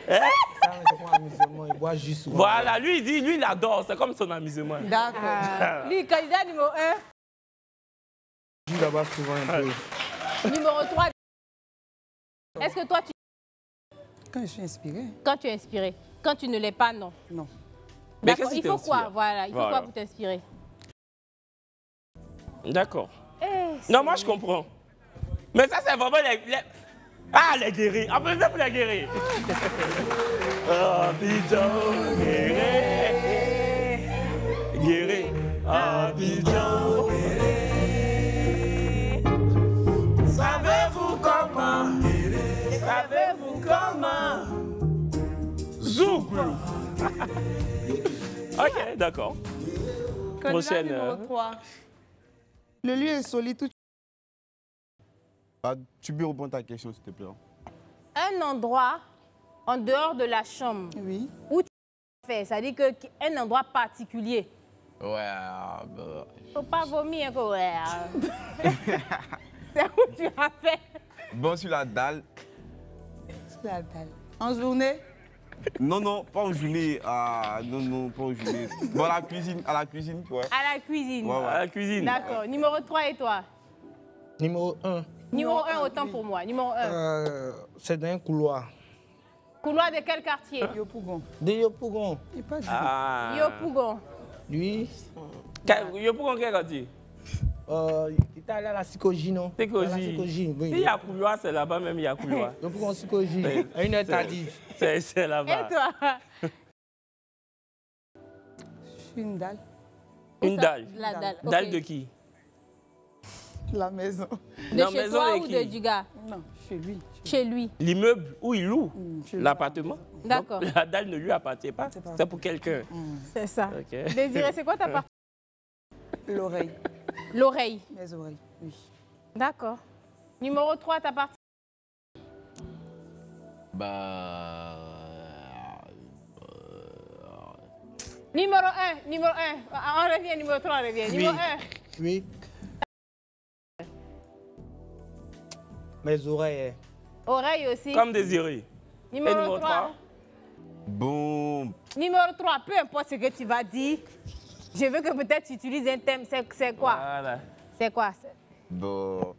c'est pour amusement. Il boit juste souvent. Voilà, lui, il adore. C'est comme son amusement. D'accord. Lui, candidat numéro 1. Il boit souvent un peu. Numéro 3. Est-ce que toi, Quand je suis inspirée, quand tu es inspiré, quand tu ne l'es pas, non. non. Mais D'accord, qu'est-ce qui il faut quoi? t'inspire? Voilà, il faut Voilà. quoi pour t'inspirer? D'accord. Eh, Non, moi, je comprends. Mais ça, c'est vraiment les... Ah, les guéris. En plus, c'est pour les guéris. Abidjan, guéri. Guéri. Abidjan, guéri. Savez-vous comment? Savez-vous comment? Zouglou. Ok, d'accord. Prochaine. Numéro 3. Le lieu est solide. Ah, tu peux répondre à ta question, s'il te plaît. Un endroit en dehors de la chambre Oui. où tu fais, c'est-à-dire qu'un endroit particulier. Ouais, Faut pas vomir, quoi. Ouais. C'est où tu as fait. bon, sur la dalle. La dalle. En journée? Non, non, pas en journée. Ah, non, non, pas en journée. Bon, à la cuisine, tu vois. À la cuisine. Ouais, ouais. À la cuisine. D'accord. Numéro 3 et toi? Numéro 1. Numéro 1, autant pour moi. Numéro 1. C'est dans un couloir. Couloir de quel quartier? Yopougon. De Yopougon. Il pas dit. Ah. Yopougon. Lui, Yopougon, quel quartier? il est allé à la Sikoji, non? Sikoji. Si il y a couloir, c'est là-bas même, il y a couloir. Yopougon, Sikoji. À une heure tardive. C'est là-bas. Et toi? Je suis une dalle. Une dalle. La dalle. Dalle ok. de qui? La maison. De Non, chez maison toi avec ou qui? de du gars? Non, chez lui. Chez lui. L'immeuble où il loue Chez lui. l'appartement. D'accord. Donc, la dalle ne lui appartient pas. C'est pas C'est pour quelqu'un. C'est ça. Ok. Désiré, c'est quoi ta partie? L'oreille. L'oreille. Mes oreilles, oui. D'accord. Numéro 3, ta partie? Numéro 1, numéro 1. On revient, numéro 3, on revient. Numéro 1. Oui. Mes oreilles. Oreille aussi. Comme Désiré. Et Numéro 3. Bon, Numéro 3, peu importe ce que tu vas dire, je veux que peut-être tu utilises un thème. C'est quoi? Voilà. C'est quoi? bon.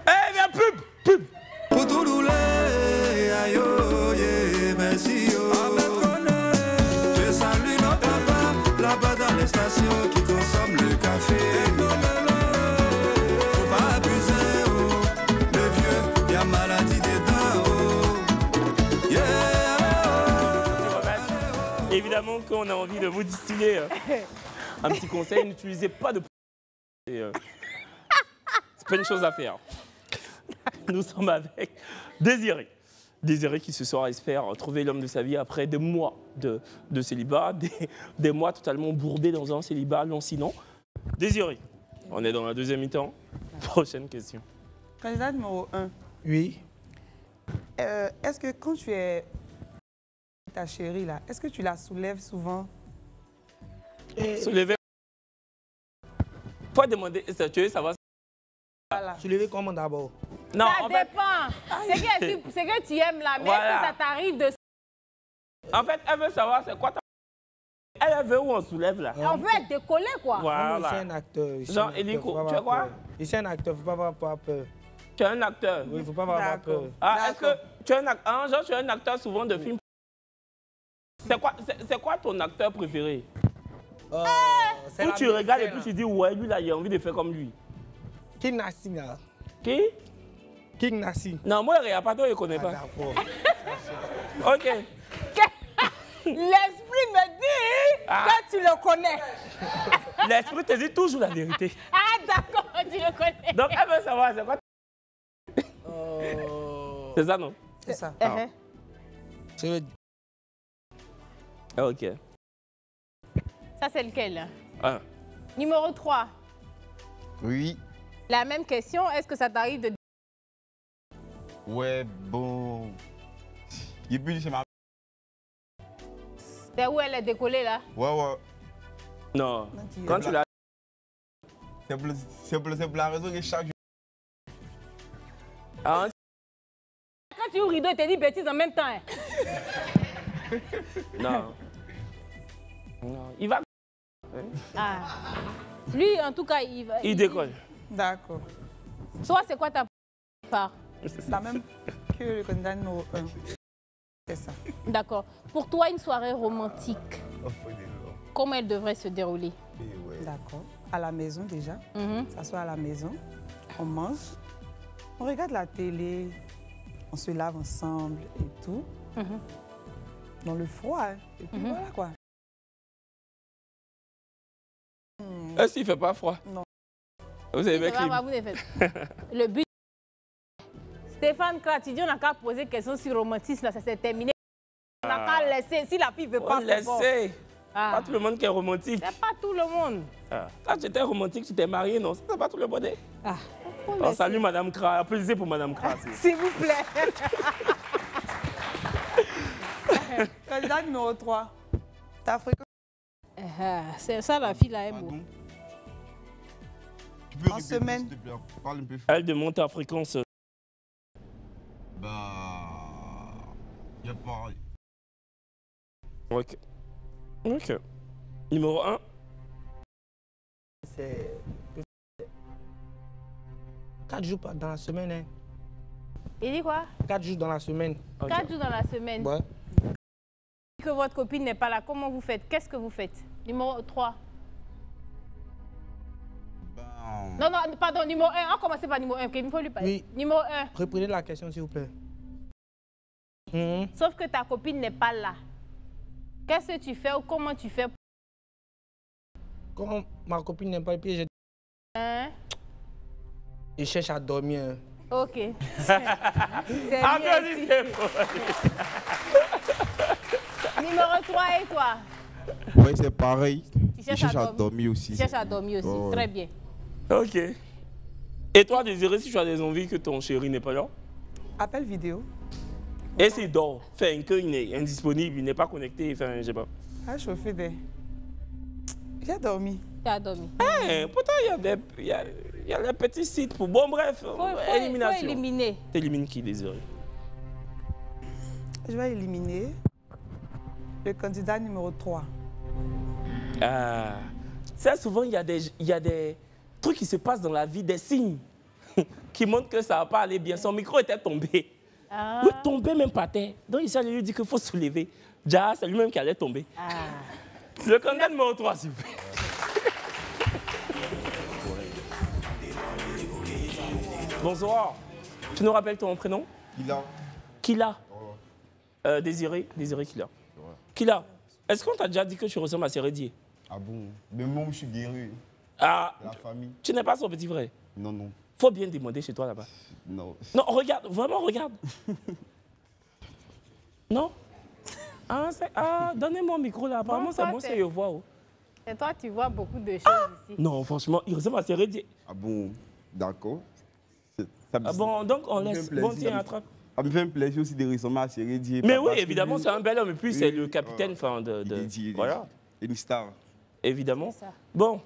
Eh bien, pub! Poutoulou, ayo, yeah, merci, yo. Je salue nos papas, là-bas dans les stations qui consomment le café. Faut pas abuser, oh. Le vieux, y'a maladie dedans, oh. Yeah. Évidemment qu'on a envie de vous distiller un petit conseil, n'utilisez pas de... C'est pas une chose à faire. Nous sommes avec Désiré. Désiré qui ce soir espère trouver l'homme de sa vie après des mois de célibat, des mois totalement bourbés dans un célibat lancinant. Désiré, on est dans la deuxième mi-temps. Prochaine question. Candidat numéro 1. Oui. Est-ce que quand tu es ta chérie, là, est-ce que tu la soulèves souvent? Soulevez. Faut demander, tu veux savoir? Voilà. Soulever comment d'abord? Non, Ça en fait, dépend. C'est que tu aimes là, mais Voilà. est-ce que ça t'arrive de... en fait, elle veut savoir c'est quoi ta... Elle veut où on soulève là. On veut être décollé, quoi. Voilà. C'est un acteur. Jean Eliko, tu es quoi? Il est un acteur, faut pas avoir peur. Tu es un acteur. Oui, faut pas avoir peur. Ah, est-ce que tu es un acteur? Genre, tu es un acteur souvent de films. C'est quoi ton acteur préféré? Où tu regardes et puis tu dis, ouais, lui là, j'ai envie de faire comme lui. King Nassim là. Qui? King Nassim. Non, moi, il n'y a pas toi, je ne connais pas. D'accord. Ok. L'esprit me dit que tu le connais. L'esprit te dit toujours la vérité. Ah, d'accord, tu le connais. Donc, elle veut savoir, c'est quoi? C'est ça, non? C'est ça. C'est Ok. Ça, c'est lequel? Ah. Numéro 3. Oui. La même question, est-ce que ça t'arrive de... Ouais, bon. Et puis, c'est ma... C'est où elle est décollée, là? Ouais, ouais. Non. Quand tu l'as... C'est pour la raison que chaque jour... Ah, Quand tu ouvres rideau, tu te dis bêtises en même temps. Hein. non. Non. Il va... Ah. Lui, en tout cas, il va... Il décolle. D'accord. Toi, c'est quoi ta part? La même que le candidat numéro 1. C'est ça. D'accord. Pour toi, une soirée romantique, comment elle devrait se dérouler? D'accord. À la maison déjà. S'asseoir à la maison. On mange. On regarde la télé. On se lave ensemble et tout. Dans le froid. Hein. Et puis voilà quoi. Est-ce qu'il ne fait pas froid? Non. Vous avez avec Le but. Stéphane Krat, tu dis on n'a qu'à poser question sur le romantisme, là, ça s'est terminé. On n'a qu'à laisser. Si la fille ne veut pas, c'est bon. Pas tout le monde qui est romantique. C'est pas tout le monde. Quand tu étais romantique, tu t'es marié, non? C'est pas tout le monde. Oh, salut Madame Krat. Applaudissez pour Madame Krat. S'il vous plaît. Candidat numéro 3. T'as fréquenté. C'est ça la fille là, est beau. Tu peux En répéter, semaine. s'il te plaît. Parle un peu fort. Elle demande ta fréquence. Il y a pareil. Ok. Ok. Numéro 1. C'est 4 jours dans la semaine. Hein. Il dit quoi? 4 jours dans la semaine. 4 jours dans la semaine. Ouais. Que votre copine n'est pas là, comment vous faites? Qu'est-ce que vous faites? Numéro 3. Non, non, pardon, numéro 1. On commence par numéro 1, il faut lui parler. Oui. Numéro 1. Reprenez la question, s'il vous plaît. Sauf que ta copine n'est pas là. Qu'est-ce que tu fais ou comment tu fais? Quand ma copine n'est pas là, puis je cherche à dormir. Ok. Numéro 3 et toi? Oui, c'est pareil. Tu Je cherche à dormir aussi. Tu cherches à dormir aussi, Oh. très bien. Ok. Et toi, Désiré, si tu as des envies que ton chéri n'est pas là? Appel vidéo. Et s'il dort, fait qu'il est indisponible, il n'est pas connecté, enfin, je sais pas. Ah, chauffer des. J'ai dormi. Tu as dormi. Pourtant, il y a les petits sites pour... Bon, bref, élimination. Faut éliminer. T'élimines qui, Désiré? Je vais éliminer le candidat numéro 3. Ah. Ça, souvent, il y a des trucs qui se passent dans la vie, des signes qui montrent que ça ne va pas aller bien. Son micro était tombé. Ah. Oui, tombé même par terre. Donc, il lui dit qu'il faut se lever. Déjà, c'est lui-même qui allait tomber. Ah. Le candidat numéro 3, s'il vous plaît. Bonsoir. Tu nous rappelles ton prénom? Kila. Kila. Désiré Kila. Kila, est-ce qu'on t'a déjà dit que tu ressembles à Sérédier? Ah bon? Mais moi, je suis guéri. Ah, La famille. tu n'es pas son petit frère? Non, non. Faut bien demander chez toi là-bas. Non. Non, regarde, vraiment regarde. Non? Ah, donnez-moi un micro là. Apparemment, c'est moi, c'est je vois. Oh. Et toi, tu vois beaucoup de choses ici. Non, franchement, il ressemble à Sérédier. Ah bon? D'accord. Ah bon, donc on laisse. Bon, tiens, attrape. Ça me fait un plaisir aussi de ressembler à Sérédier. Mais oui, évidemment, c'est un bel homme. Et puis, c'est le capitaine Il voilà. Une star. Évidemment. C'est ça. Bon,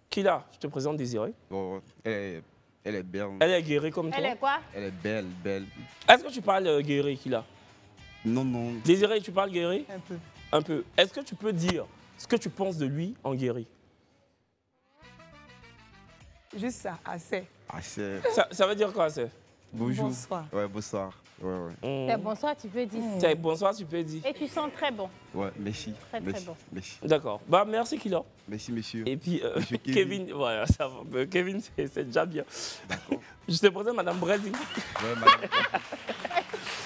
Kila, je te présente Désiré. Oh, elle est belle. Elle est guérie comme toi. Elle est quoi? Elle est belle, belle. Est-ce que tu parles guéri, Kila? Non, non. Désiré, tu parles guéri? Un peu. Un peu. Est-ce que tu peux dire ce que tu penses de lui en guéri? Juste ça, assez. Assez. Ça veut dire quoi, c'est? Bonjour. Bonsoir. Ouais, bonsoir. Ouais, ouais. C'est bonsoir, tu peux dire. C'est bonsoir, tu peux dire. Et tu sens très bon. Ouais, merci. Très, très merci. bon. Merci. D'accord. Bah, merci, Kila. Merci, monsieur. Et puis, Monsieur Kevin, voilà, ça va. Kevin, c'est déjà bien. D'accord. Je te présente Madame Brésil. Ouais, madame.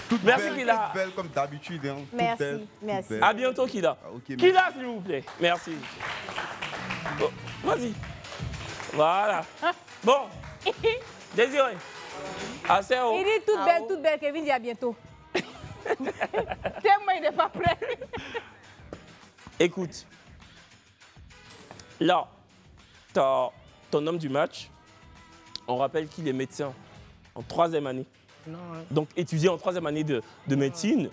Toute Merci, belle, Kila. toute belle comme d'habitude. Hein. Toute Merci, belle, toute merci. belle. À bientôt, Kila. Ah, ok, merci. Kila, s'il vous plaît. Merci. Bon, vas-y. Voilà. Bon, Désiré. Assez haut. Il dit toute belle, Kevin dit à bientôt. Tellement il n'est pas prêt. Écoute, là, t'as ton homme du match. On rappelle qu'il est médecin en 3e année. Non, hein. Donc étudié en 3e année de médecine.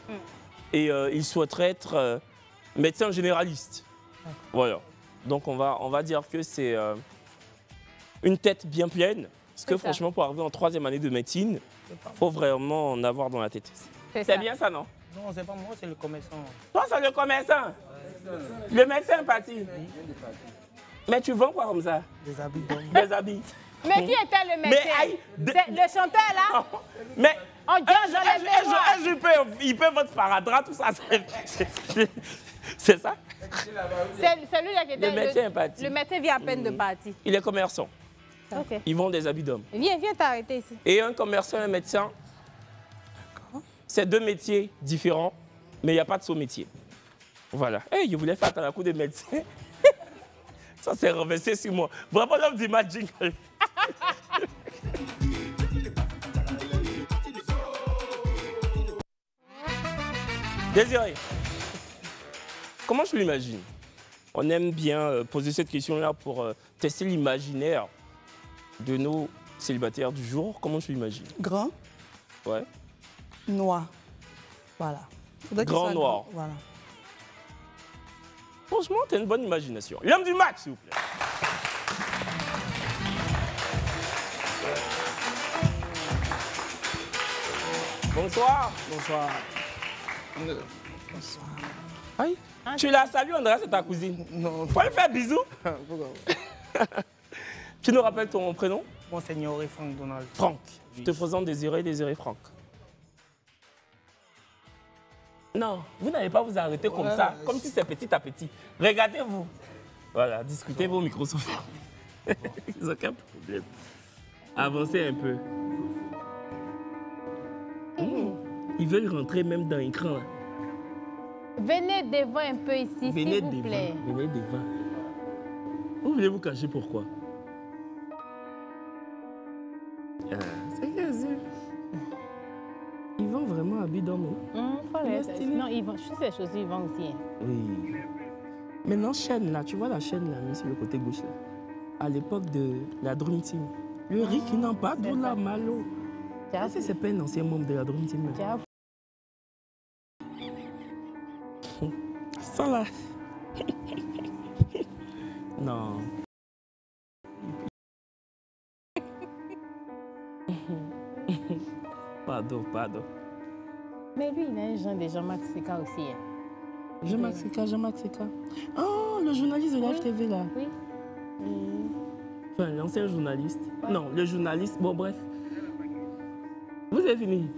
Et il souhaiterait être médecin généraliste. Voilà. Donc on va dire que c'est une tête bien pleine. Parce que franchement, pour arriver en 3e année de médecine, il faut vraiment en avoir dans la tête. C'est bien ça, non? Non, c'est pas moi, c'est le commerçant. Toi, c'est le commerçant. Le médecin est parti. Mais tu vends quoi comme ça? Des habits d'homme. Des habits. Mais qui était le médecin? aïe, C'est le chanteur là? Mais On dit il peut votre sparadrap, tout ça. C'est ça? C'est celui-là qui était... Le médecin est parti. Le médecin vient à peine de partir. Il est commerçant. Ok. Ils vendent des habits d'hommes. Viens t'arrêter ici. Et un commerçant et un médecin, c'est deux métiers différents, mais il n'y a pas de sous-métier. Voilà. Hey, je voulais faire un coup de médecin. Ça s'est renversé sur moi. Vraiment l'homme du match jingle. Désiré, comment je l'imagine? On aime bien poser cette question-là pour tester l'imaginaire de nos célibataires du jour. Comment je l'imagine? Grand, Ouais. noir. Voilà. Faudrait qu'il Grand soit noir. Voilà. Franchement, t'as une bonne imagination. L'homme du match, s'il vous plaît. Bonsoir. Bonsoir. Aïe. Tu la salues, Andrea, c'est ta cousine. Non, Faut lui faire bisous. pourquoi? Tu nous rappelles ton prénom? Monseigneur et Franck Donald. Franck. Je te présente Désiré Franck. Non, vous n'allez pas vous arrêter comme ça, comme si c'est petit à petit. Regardez-vous. Voilà, discutez vos micros sont fermés. Ils n'ont aucun problème. Avancez un peu. Ils veulent rentrer même dans l'écran. Venez devant un peu ici, s'il vous plaît. Venez devant. Vous voulez vous cacher pourquoi? C'est quasi. Ils vendent vraiment habits d'homme. Non, ils vont, juste ces choses, ils vont aussi. Hein. Oui. Maintenant, chaîne là, tu vois la chaîne là, mais sur le côté gauche là. À l'époque de la Dream Team. Le riz qui n'a pas de la malo. C'est pas un ancien membre de la Dream Team. Ça là. Non. Pardon. Mais lui, il a un genre de Jean-Marc Seka aussi. Hein. Jean-Marc Seka. Oh, le journaliste de la FTV là. Oui. Enfin, l'ancien journaliste. Ouais. Non, le journaliste. Bon, bref. Vous avez fini?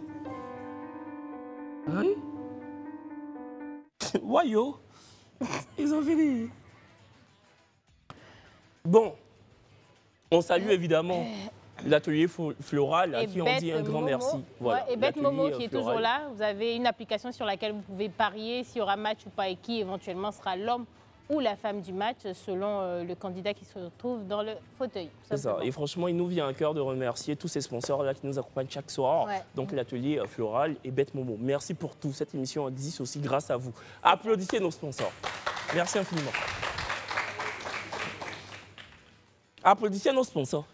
Oui? Wayo. Ils ont fini. Bon. On salue évidemment l'atelier floral à qui on dit un grand merci. Voilà, et Bête Momo qui est toujours là. Vous avez une application sur laquelle vous pouvez parier s'il y aura match ou pas et qui éventuellement sera l'homme ou la femme du match selon le candidat qui se retrouve dans le fauteuil. C'est ça. Et franchement, il nous vient à cœur de remercier tous ces sponsors-là qui nous accompagnent chaque soir. Ouais. Donc l'atelier floral et Bête Momo. Merci pour tout. Cette émission existe aussi grâce à vous. Applaudissez nos sponsors. Merci infiniment. Applaudissez nos sponsors.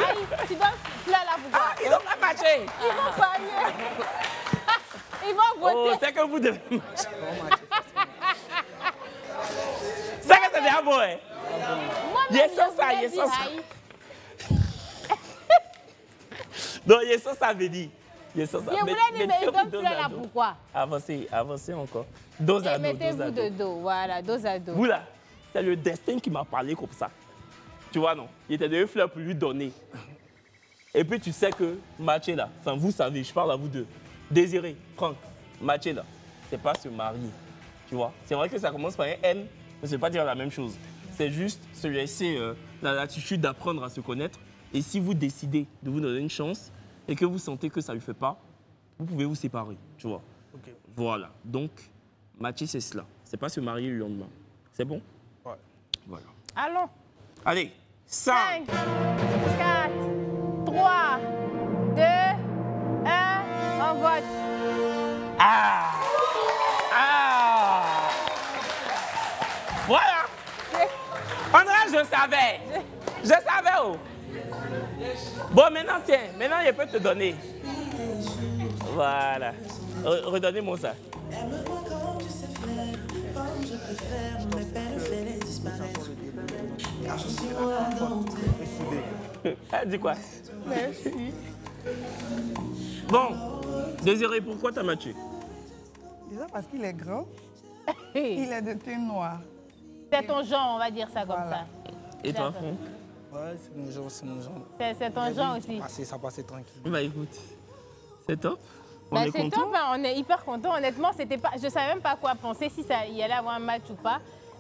Aïe, tu dois là pour voir. Ils n'ont pas matché. Ils vont parier. Ils vont voter. Oh, c'est que vous devez marcher. C'est que c'est bien beau, hein? Yes, ça. Non, yes, ça veut dire. Yes, ça. Je voulais dire, mais ils donnent plus là pourquoi? Avancez encore. Dos à dos. Mettez-vous de dos, voilà, dos à dos. Vous là, c'est le destin qui m'a parlé comme ça. Tu vois, non? Il était deux fleurs pour lui donner. Et puis tu sais que matcher là, enfin vous savez, je parle à vous deux. Désiré, Franck, matcher là, c'est pas se marier. Tu vois? C'est vrai que ça commence par un M, mais c'est pas dire la même chose. C'est juste se laisser la latitude d'apprendre à se connaître. Et si vous décidez de vous donner une chance et que vous sentez que ça ne lui fait pas, vous pouvez vous séparer, tu vois. Okay. Voilà. Donc, matcher, c'est cela. C'est pas se marier le lendemain. C'est bon? Ouais. Voilà. Allons. Allez. 5, 4, 3, 2, 1, on vote. Voilà. André, je savais. Je savais où. Bon, maintenant, tiens. Maintenant, je peux te donner. Voilà. Redonnez-moi ça. Dis quoi? Merci. Bon, Désiré, pourquoi t'as matché? Déjà parce qu'il est grand, il est de teint noir. C'est ton genre, on va dire ça comme ça. Et toi? Ouais, c'est mon genre. C'est ton genre aussi. Ça passait tranquille. Bah écoute, c'est top. On est c'est content. top, hein, on est hyper content. Honnêtement, c'était pas, je ne savais même pas quoi penser, si ça y allait avoir un match ou pas.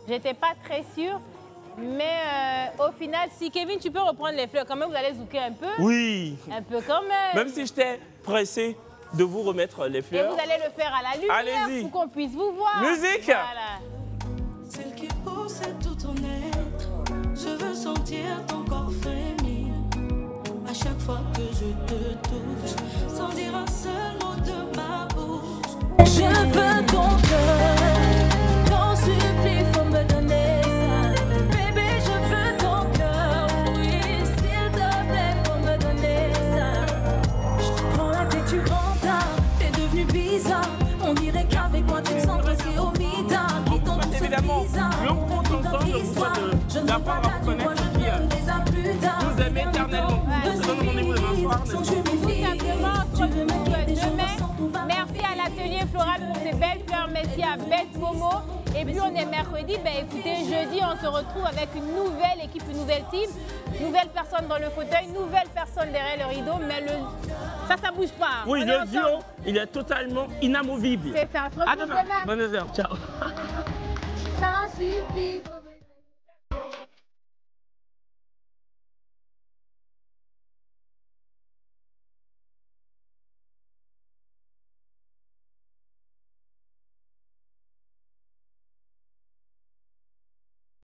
J'étais pas très sûre. Mais au final, si Kevin, tu peux reprendre les fleurs, quand même, vous allez zouker un peu. Oui. Un peu quand même. Même si j'étais pressé de vous remettre les Et fleurs. vous allez le faire à la lumière Allez-y. pour qu'on puisse vous voir. Musique. Voilà. Celle qui possède tout ton être, je veux sentir ton corps frémir. À chaque fois que je te touche, sans dire un seul mot de ma bouche. Je veux ton cœur, t'en supplie, faut me donner ça. Bébé, je veux ton cœur, oui, s'il te plaît, faut me donner ça. Je te prends la tête, tu rentres, t'es devenu bizarre. On dirait qu'avec moi tu te sens pressé au mitard. Évidemment, le gros tonton, je vous souhaite d'apprendre à vous connaître et puis vous aimer éternellement. On se donne rendez-vous demain soir. Tout simplement, on se retrouve demain. Merci à l'atelier floral pour ces belles fleurs. Merci à Bête Momo. Et puis on est mercredi. Ben écoutez, jeudi, on se retrouve avec une nouvelle équipe, une nouvelle team. Nouvelle personne dans le fauteuil, nouvelle personne derrière le rideau. Mais ça bouge pas. Oui, On est le ensemble. duo, il est totalement inamovible. C'est ça, on se retrouve À demain. demain. Bonne heure, ciao. Ça suffit.